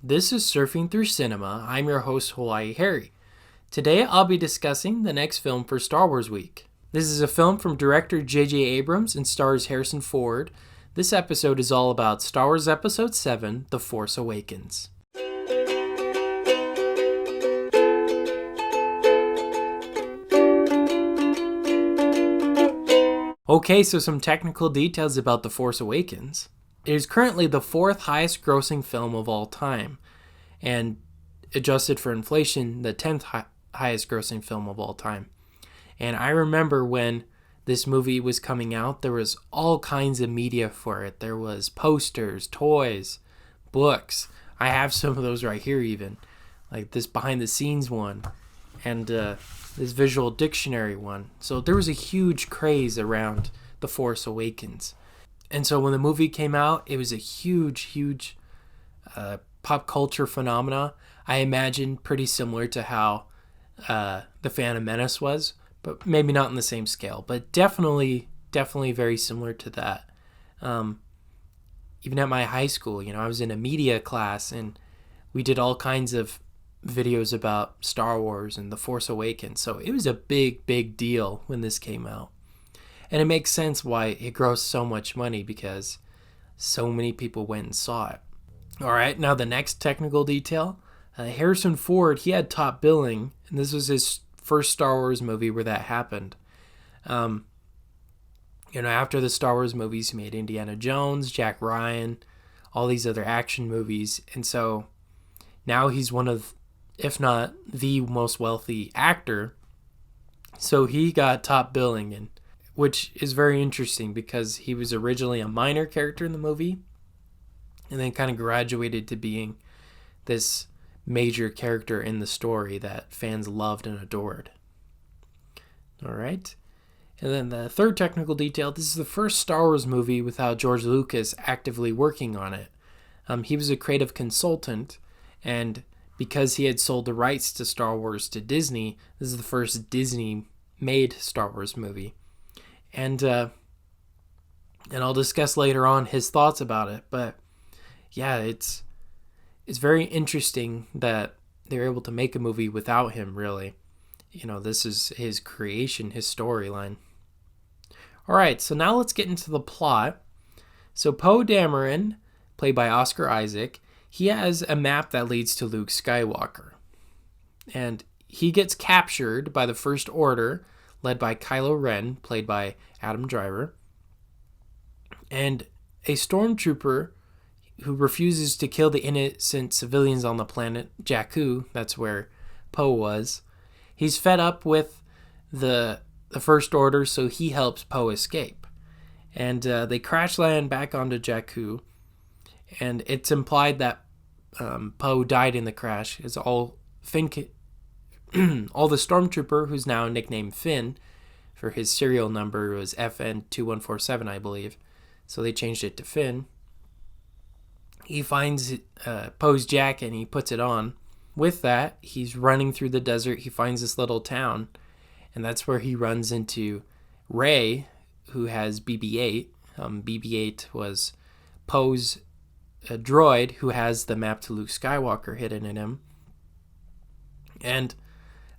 This is Surfing Through Cinema. I'm your host, Hawaii Harry. Today I'll be discussing the next film for Star Wars Week. This is a film from director J.J. Abrams and stars Harrison Ford. This episode is all about Star Wars Episode 7, The Force Awakens. Okay, so some technical details about The Force Awakens. It is currently the fourth highest grossing film of all time, and adjusted for inflation, the 10th highest grossing film of all time. And I remember when this movie was coming out, there was all kinds of media for it. There was posters, toys, books. I have some of those right here even, like this behind the scenes one, and this visual dictionary one. So there was a huge craze around The Force Awakens. And so when the movie came out, it was a huge pop culture phenomena. I imagine pretty similar to how The Phantom Menace was, but maybe not on the same scale, but definitely very similar to that. Even at my high school, I was in a media class and we did all kinds of videos about Star Wars and The Force Awakens. So it was a big deal when this came out. And it makes sense why it grossed so much money, because so many people went and saw it. All right, now the next technical detail. Harrison Ford, he had top billing, and this was his first Star Wars movie where that happened. After the Star Wars movies, he made Indiana Jones, Jack Ryan, all these other action movies. And so now he's one of, if not the most wealthy actor. So he got top billing, and which is very interesting because he was originally a minor character in the movie and then kind of graduated to being this major character in the story that fans loved and adored. All right. And then the third technical detail, this is the first Star Wars movie without George Lucas actively working on it. He was a creative consultant, and because he had sold the rights to Star Wars to Disney, this is the first Disney-made Star Wars movie. And I'll discuss later on his thoughts about it. But yeah, it's very interesting that they're able to make a movie without him, really. This is his creation, his storyline. All right, so now let's get into the plot. So Poe Dameron, played by Oscar Isaac, he has a map that leads to Luke Skywalker. And he gets captured by the First Order, led by Kylo Ren, played by Adam Driver, and a stormtrooper who refuses to kill the innocent civilians on the planet Jakku. That's where Poe was. He's fed up with the First Order, so he helps Poe escape. And they crash land back onto Jakku, and it's implied that Poe died in the crash. It's all the stormtrooper, who's now nicknamed Finn, for his serial number was FN2147, I believe. So they changed it to Finn. He finds Poe's jacket and he puts it on. With that, he's running through the desert. He finds this little town, and that's where he runs into Rey, who has BB-8. BB-8 was Poe's droid who has the map to Luke Skywalker hidden in him. And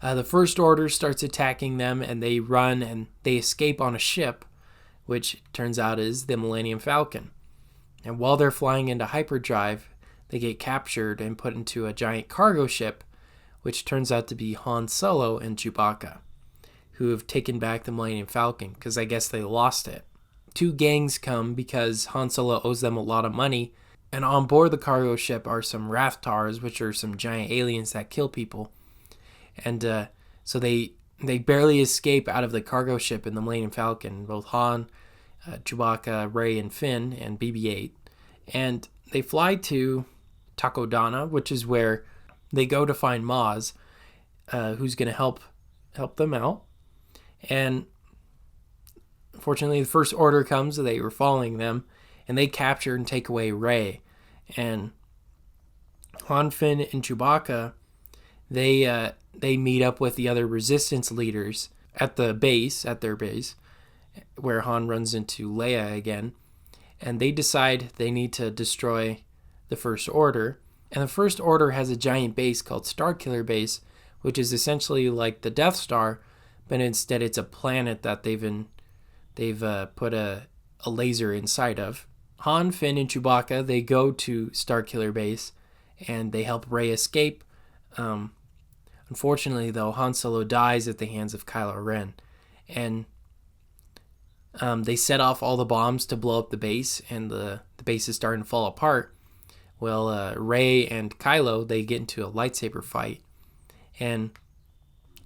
the First Order starts attacking them, and they run and they escape on a ship, which turns out is the Millennium Falcon. And while they're flying into hyperdrive, they get captured and put into a giant cargo ship, which turns out to be Han Solo and Chewbacca, who have taken back the Millennium Falcon because I guess they lost it. Two gangs come because Han Solo owes them a lot of money, and on board the cargo ship are some Rathtars, which are some giant aliens that kill people. And so they barely escape out of the cargo ship in the Millennium Falcon, both Han, Chewbacca, Rey, and Finn, and BB-8. And they fly to Takodana, which is where they go to find Maz, who's going to help them out. And unfortunately, the First Order comes, they were following them, and they capture and take away Rey. And Han, Finn, and Chewbacca, they meet up with the other Resistance leaders at their base, where Han runs into Leia again, and they decide they need to destroy the First Order, And the First Order has a giant base called Starkiller Base, which is essentially like the Death Star, but instead it's a planet that they've put a laser inside of. Han, Finn, and Chewbacca, they go to Starkiller Base, and they help Rey escape. Unfortunately, though, Han Solo dies at the hands of Kylo Ren, and they set off all the bombs to blow up the base, and the base is starting to fall apart. Well, Rey and Kylo, they get into a lightsaber fight, and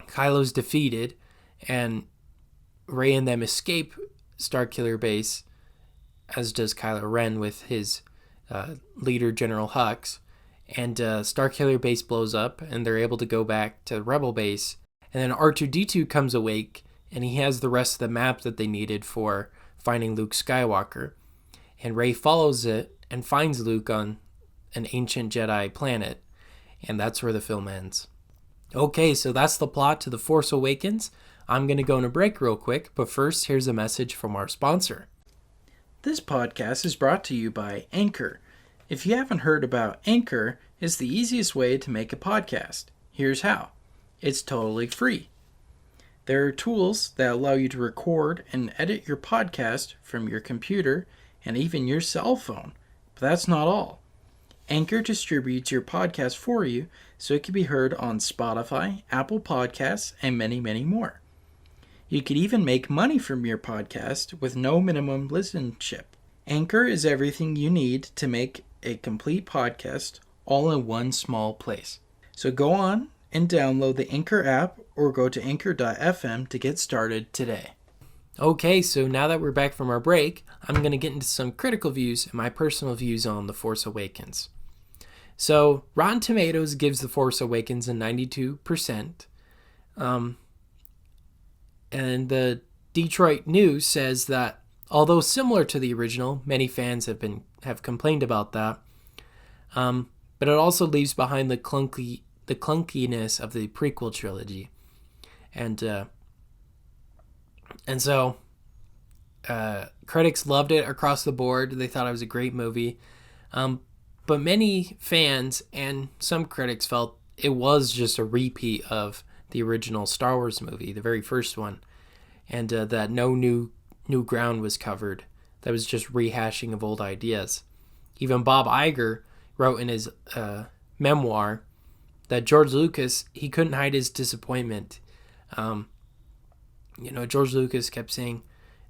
Kylo's defeated, and Rey and them escape Starkiller Base, as does Kylo Ren with his leader, General Hux. And Starkiller Base blows up, and they're able to go back to Rebel Base. And then R2-D2 comes awake, and he has the rest of the map that they needed for finding Luke Skywalker. And Rey follows it and finds Luke on an ancient Jedi planet. And that's where the film ends. Okay, so that's the plot to The Force Awakens. I'm going to go on a break real quick, but first, here's a message from our sponsor. This podcast is brought to you by Anchor. If you haven't heard about Anchor, it's the easiest way to make a podcast. Here's how. It's totally free. There are tools that allow you to record and edit your podcast from your computer and even your cell phone. But that's not all. Anchor distributes your podcast for you so it can be heard on Spotify, Apple Podcasts, and many, many more. You could even make money from your podcast with no minimum listenership. Anchor is everything you need to make a complete podcast all in one small place. So go on and download the Anchor app or go to anchor.fm to get started today. Okay, so now that we're back from our break, I'm going to get into some critical views and my personal views on The Force Awakens. So Rotten Tomatoes gives The Force Awakens a 92%. And the Detroit News says that although similar to the original, many fans have complained about that. But it also leaves behind the clunkiness of the prequel trilogy, and so critics loved it across the board. They thought it was a great movie, but many fans and some critics felt it was just a repeat of the original Star Wars movie, the very first one, and that no new ground was covered. That was just rehashing of old ideas. Even Bob Iger wrote in his memoir that George Lucas, he couldn't hide his disappointment. George Lucas kept saying,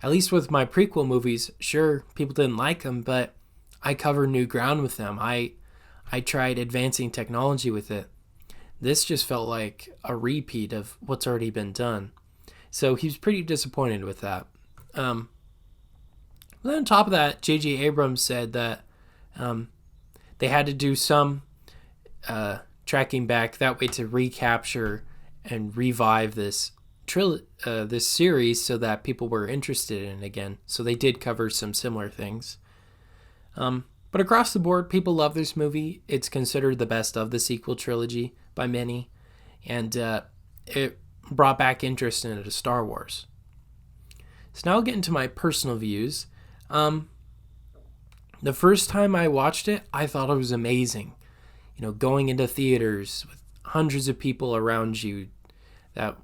at least with my prequel movies, sure, people didn't like them, but I covered new ground with them. I tried advancing technology with it. This just felt like a repeat of what's already been done. So he was pretty disappointed with that. Then on top of that, J.J. Abrams said that they had to do some tracking back that way to recapture and revive this series so that people were interested in it again. So they did cover some similar things. But across the board, people love this movie. It's considered the best of the sequel trilogy by many. And it brought back interest into Star Wars. So now I'll get into my personal views. The first time I watched it, I thought it was amazing. Going into theaters with hundreds of people around you that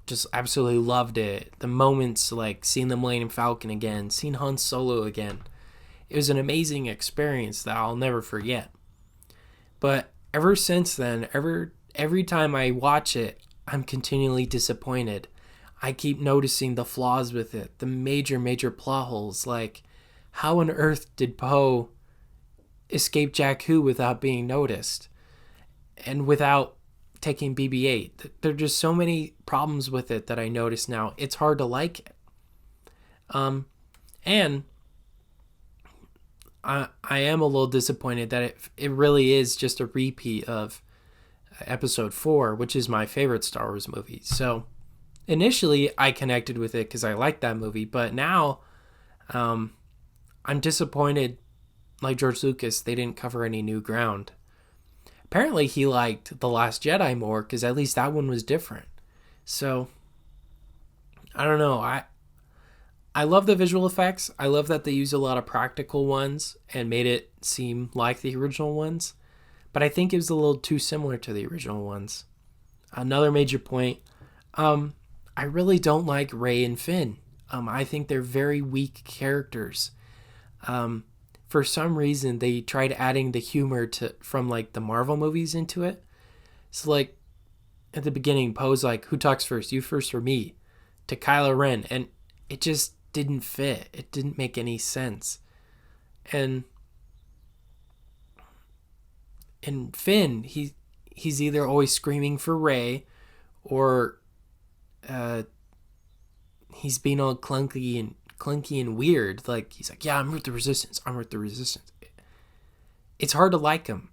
just absolutely loved it. The moments like seeing the Millennium Falcon again, seeing Han Solo again. It was an amazing experience that I'll never forget. But ever since then, every time I watch it, I'm continually disappointed. I keep noticing the flaws with it, the major plot holes, like how on earth did Poe escape Jakku without being noticed and without taking BB-8? There are just so many problems with it that I notice now. It's hard to like it. And I am a little disappointed that it really is just a repeat of Episode 4, which is my favorite Star Wars movie. So initially I connected with it because I liked that movie, but now I'm disappointed. Like George Lucas, they didn't cover any new ground. Apparently he liked The Last Jedi more because at least that one was different. So I don't know. I love the visual effects. I love that they use a lot of practical ones and made it seem like the original ones. but I think it was a little too similar to the original ones. Another major point, I really don't like Rey and Finn. I think they're very weak characters. For some reason, they tried adding the humor from like the Marvel movies into it. So like at the beginning, Poe's like, "Who talks first? You first or me?" To Kylo Ren, and it just didn't fit. It didn't make any sense. And Finn, he's either always screaming for Rey, or he's being all clunky and weird. Like he's like, "Yeah, I'm with the Resistance. I'm with the Resistance." It's hard to like him.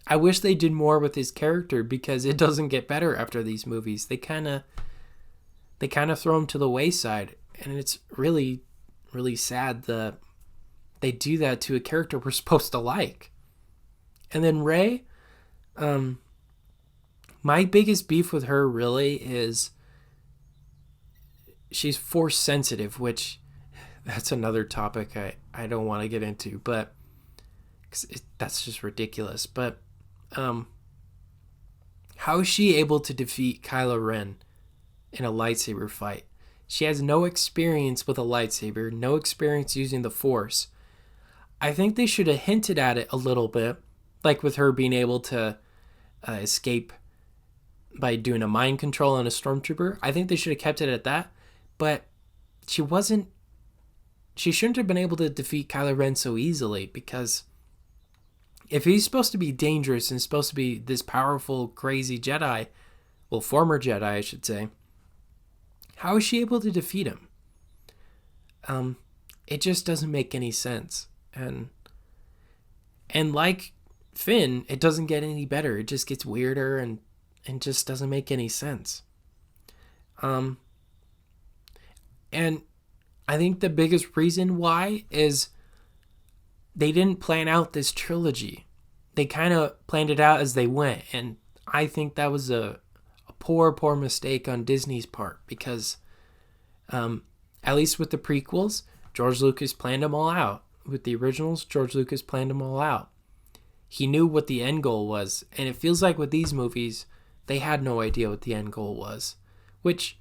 I wish they did more with his character because it doesn't get better after these movies. They kind of throw him to the wayside, and it's really, really sad that they do that to a character we're supposed to like. And then Rey, my biggest beef with her really is she's Force sensitive, which that's another topic I don't want to get into, but that's just ridiculous. But how is she able to defeat Kylo Ren in a lightsaber fight? She has no experience with a lightsaber, no experience using the Force. I think they should have hinted at it a little bit, like with her being able to escape by doing a mind control on a stormtrooper. I think they should have kept it at that, but she shouldn't have been able to defeat Kylo Ren so easily, because if he's supposed to be dangerous and supposed to be this powerful, crazy Jedi, well, former Jedi, I should say, how is she able to defeat him? It just doesn't make any sense. And like Finn, it doesn't get any better. It just gets weirder and just doesn't make any sense. And I think the biggest reason why is they didn't plan out this trilogy. They kind of planned it out as they went. And I think that was a poor mistake on Disney's part, because at least with the prequels, George Lucas planned them all out. With the originals, George Lucas planned them all out. He knew what the end goal was. And it feels like with these movies, they had no idea what the end goal was. Which,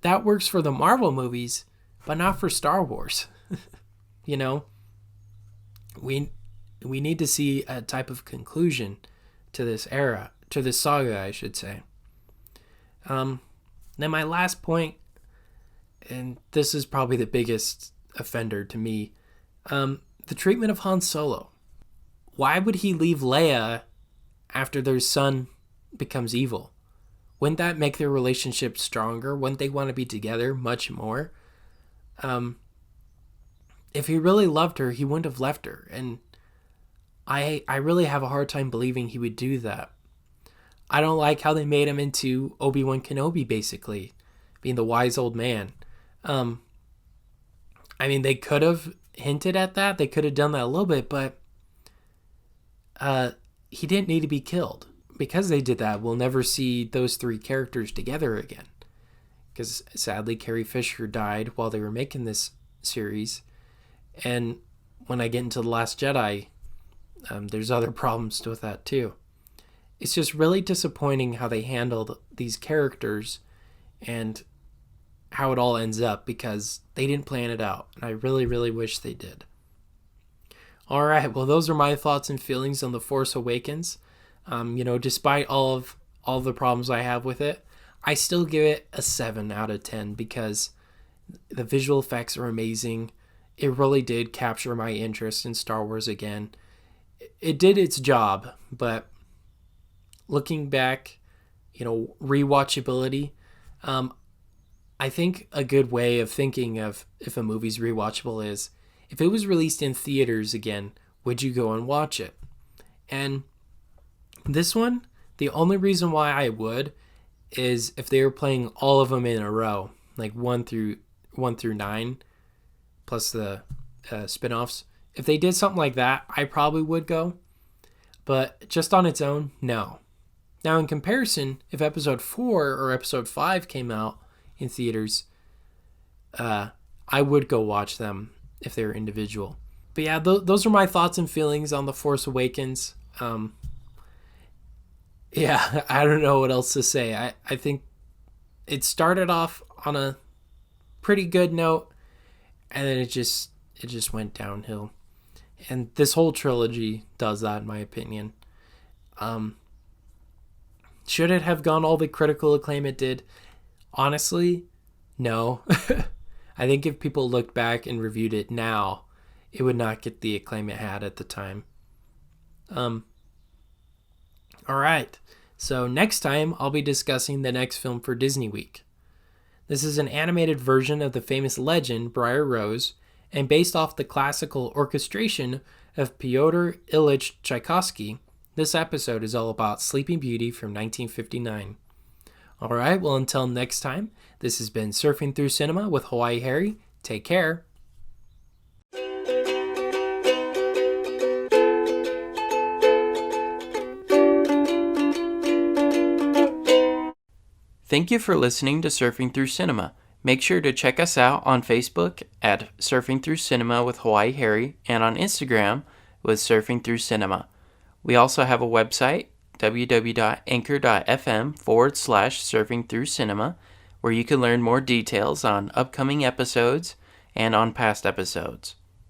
that works for the Marvel movies, but not for Star Wars. You know? We need to see a type of conclusion to this era, to this saga, I should say. Then my last point, and this is probably the biggest offender to me, the treatment of Han Solo. Why would he leave Leia after their son becomes evil? Wouldn't that make their relationship stronger? Wouldn't they want to be together much more? If he really loved her, he wouldn't have left her. And I really have a hard time believing he would do that. I don't like how they made him into Obi-Wan Kenobi, basically, being the wise old man. I mean, they could have hinted at that. They could have done that a little bit, but he didn't need to be killed. Because they did that, we'll never see those three characters together again. Because sadly, Carrie Fisher died while they were making this series. And when I get into The Last Jedi, there's other problems with that too. It's just really disappointing how they handled these characters and how it all ends up, because they didn't plan it out. And I really, really wish they did. All right, well, those are my thoughts and feelings on The Force Awakens. Despite all the problems I have with it, I still give it a 7 out of 10 because the visual effects are amazing. It really did capture my interest in Star Wars again. It did its job, but looking back, rewatchability, I think a good way of thinking of if a movie's rewatchable is, if it was released in theaters again, would you go and watch it? And this one, the only reason why I would is if they were playing all of them in a row, like 1 through 9, plus the spin-offs. If they did something like that, I probably would go. But just on its own, no. Now, in comparison, if episode 4 or episode 5 came out in theaters, I would go watch them if they were individual. But yeah, those are my thoughts and feelings on The Force Awakens. Yeah, I don't know what else to say. I think it started off on a pretty good note, and then it just went downhill. And this whole trilogy does that, in my opinion. Um, should it have gone all the critical acclaim it did? Honestly, no. I think if people looked back and reviewed it now, it would not get the acclaim it had at the time. Um, all right. So next time, I'll be discussing the next film for Disney Week. This is an animated version of the famous legend Briar Rose, and based off the classical orchestration of Pyotr Ilyich Tchaikovsky. This episode is all about Sleeping Beauty from 1959. All right, well, until next time, this has been Surfing Through Cinema with Hawaii Harry. Take care. Thank you for listening to Surfing Through Cinema. Make sure to check us out on Facebook at Surfing Through Cinema with Hawaii Harry and on Instagram with Surfing Through Cinema. We also have a website, www.anchor.fm/Surfing Through Cinema, where you can learn more details on upcoming episodes and on past episodes.